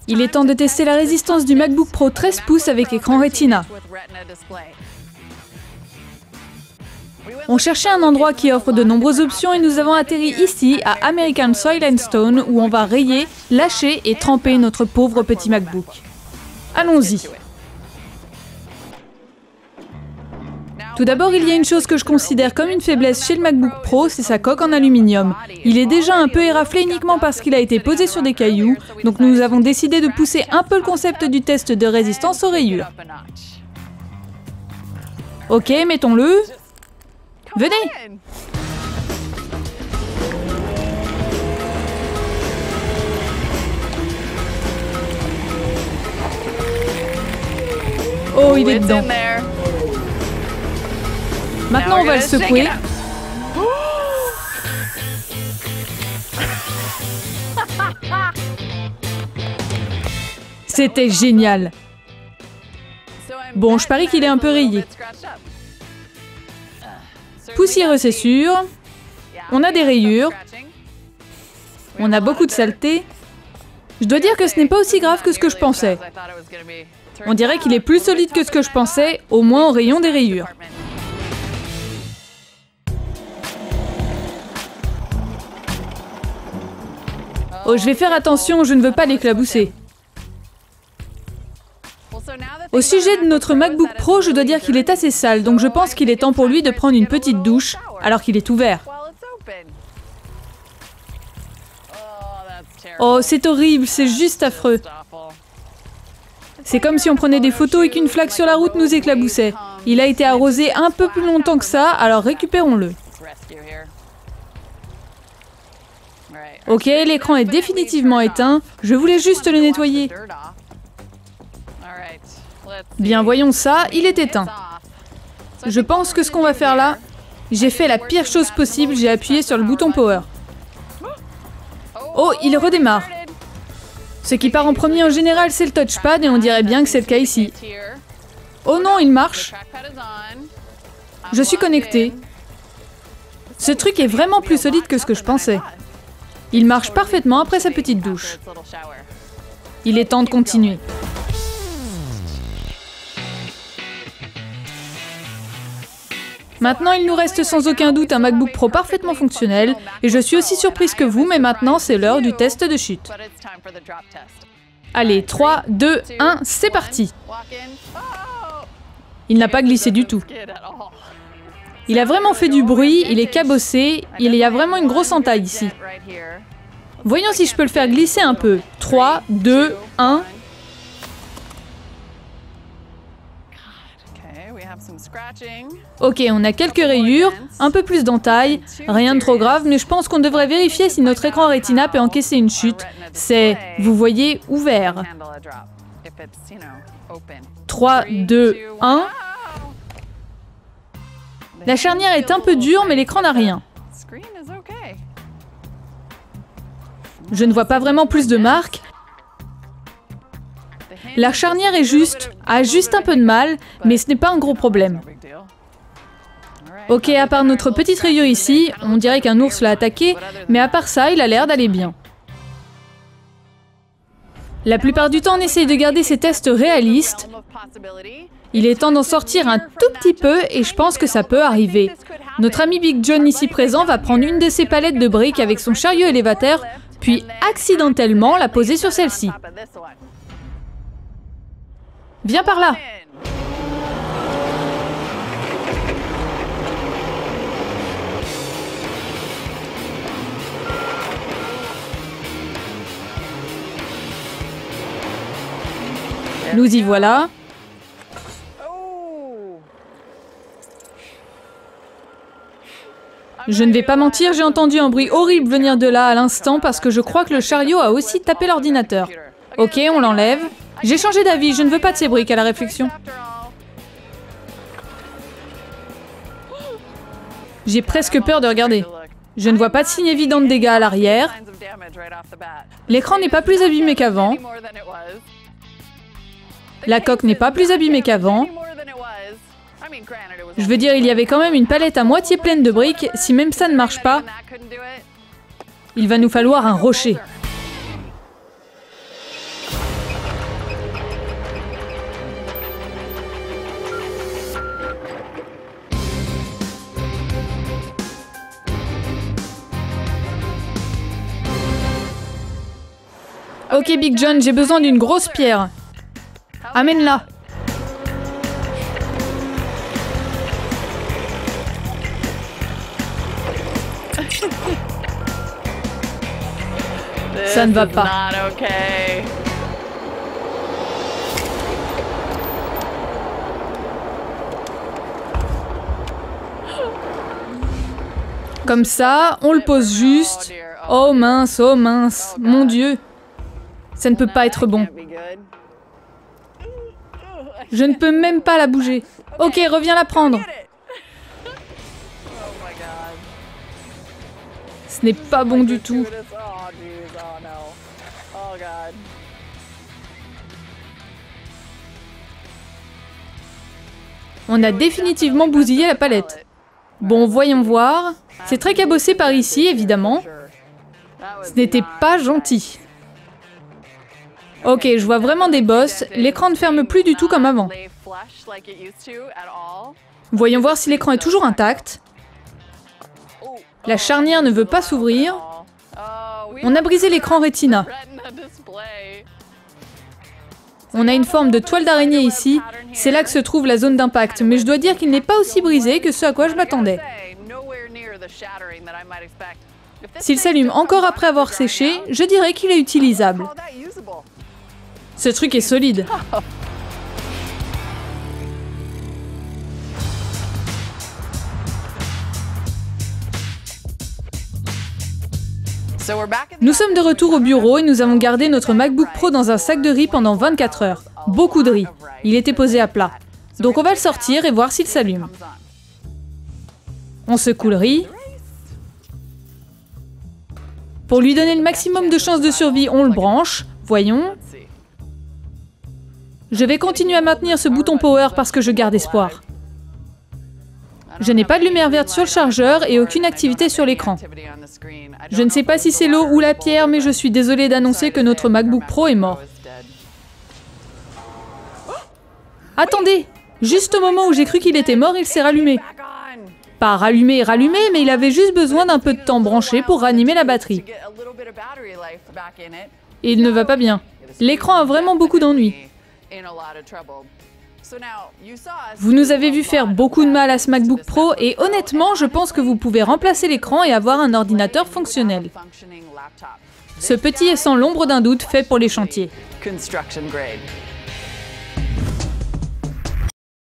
Il est temps de tester la résistance du MacBook Pro 13 pouces avec écran Retina. On cherchait un endroit qui offre de nombreuses options et nous avons atterri ici à American Soil and Stone où on va rayer, lâcher et tremper notre pauvre petit MacBook. Allons-y. Tout d'abord, il y a une chose que je considère comme une faiblesse chez le MacBook Pro, c'est sa coque en aluminium. Il est déjà un peu éraflé uniquement parce qu'il a été posé sur des cailloux, donc nous avons décidé de pousser un peu le concept du test de résistance aux rayures. Ok, mettons-le. Venez! Oh, il est dedans. Maintenant, on va le secouer. C'était génial. Bon, je parie qu'il est un peu rayé. Poussiéreux, c'est sûr. On a des rayures. On a beaucoup de saleté. Je dois dire que ce n'est pas aussi grave que ce que je pensais. On dirait qu'il est plus solide que ce que je pensais, au moins au rayon des rayures. Oh, je vais faire attention, je ne veux pas l'éclabousser. Au sujet de notre MacBook Pro, je dois dire qu'il est assez sale, donc je pense qu'il est temps pour lui de prendre une petite douche, alors qu'il est ouvert. Oh, c'est horrible, c'est juste affreux. C'est comme si on prenait des photos et qu'une flaque sur la route nous éclaboussait. Il a été arrosé un peu plus longtemps que ça, alors récupérons-le. Ok, l'écran est définitivement éteint. Je voulais juste le nettoyer. Bien, voyons ça, il est éteint. Je pense que ce qu'on va faire là, j'ai fait la pire chose possible, j'ai appuyé sur le bouton Power. Oh, il redémarre. Ce qui part en premier en général, c'est le touchpad et on dirait bien que c'est le cas ici. Oh non, il marche. Je suis connecté. Ce truc est vraiment plus solide que ce que je pensais. Il marche parfaitement après sa petite douche. Il est temps de continuer. Maintenant, il nous reste sans aucun doute un MacBook Pro parfaitement fonctionnel, et je suis aussi surprise que vous, mais maintenant c'est l'heure du test de chute. Allez, 3, 2, 1, c'est parti! Il n'a pas glissé du tout. Il a vraiment fait du bruit, il est cabossé, il y a vraiment une grosse entaille ici. Voyons si je peux le faire glisser un peu. 3, 2, 1... Ok, on a quelques rayures, un peu plus d'entaille, rien de trop grave, mais je pense qu'on devrait vérifier si notre écran Retina peut encaisser une chute. C'est, vous voyez, ouvert. 3, 2, 1... La charnière est un peu dure, mais l'écran n'a rien. Je ne vois pas vraiment plus de marques. La charnière est juste, a juste un peu de mal, mais ce n'est pas un gros problème. Ok, à part notre petite rayure ici, on dirait qu'un ours l'a attaqué, mais à part ça, il a l'air d'aller bien. La plupart du temps, on essaye de garder ces tests réalistes. Il est temps d'en sortir un tout petit peu et je pense que ça peut arriver. Notre ami Big John ici présent va prendre une de ses palettes de briques avec son chariot élévateur, puis accidentellement la poser sur celle-ci. Viens par là! Nous y voilà. Je ne vais pas mentir, j'ai entendu un bruit horrible venir de là à l'instant parce que je crois que le chariot a aussi tapé l'ordinateur. Ok, on l'enlève. J'ai changé d'avis, je ne veux pas de ces briques à la réflexion. J'ai presque peur de regarder. Je ne vois pas de signe évident de dégâts à l'arrière. L'écran n'est pas plus abîmé qu'avant. La coque n'est pas plus abîmée qu'avant. Je veux dire, il y avait quand même une palette à moitié pleine de briques. Si même ça ne marche pas, il va nous falloir un rocher. Ok Big John, j'ai besoin d'une grosse pierre. Amène-la. Ça ne va pas. Comme ça, on le pose juste. Oh mince, mon Dieu. Ça ne peut pas être bon. Je ne peux même pas la bouger. Ok, reviens la prendre. Ce n'est pas bon du tout. On a définitivement bousillé la palette. Bon, voyons voir. C'est très cabossé par ici, évidemment. Ce n'était pas gentil. Ok, je vois vraiment des bosses. L'écran ne ferme plus du tout comme avant. Voyons voir si l'écran est toujours intact. La charnière ne veut pas s'ouvrir. On a brisé l'écran Retina. On a une forme de toile d'araignée ici. C'est là que se trouve la zone d'impact. Mais je dois dire qu'il n'est pas aussi brisé que ce à quoi je m'attendais. S'il s'allume encore après avoir séché, je dirais qu'il est utilisable. Ce truc est solide. Nous sommes de retour au bureau et nous avons gardé notre MacBook Pro dans un sac de riz pendant 24 heures. Beaucoup de riz. Il était posé à plat. Donc on va le sortir et voir s'il s'allume. On secoue le riz. Pour lui donner le maximum de chances de survie, on le branche. Voyons. Je vais continuer à maintenir ce bouton power parce que je garde espoir. Je n'ai pas de lumière verte sur le chargeur et aucune activité sur l'écran. Je ne sais pas si c'est l'eau ou la pierre, mais je suis désolée d'annoncer que notre MacBook Pro est mort. Attendez! Juste au moment où j'ai cru qu'il était mort, il s'est rallumé. Pas rallumé, mais il avait juste besoin d'un peu de temps branché pour ranimer la batterie. Et il ne va pas bien. L'écran a vraiment beaucoup d'ennuis. Vous nous avez vu faire beaucoup de mal à ce MacBook Pro et honnêtement, je pense que vous pouvez remplacer l'écran et avoir un ordinateur fonctionnel. Ce petit est sans l'ombre d'un doute fait pour les chantiers.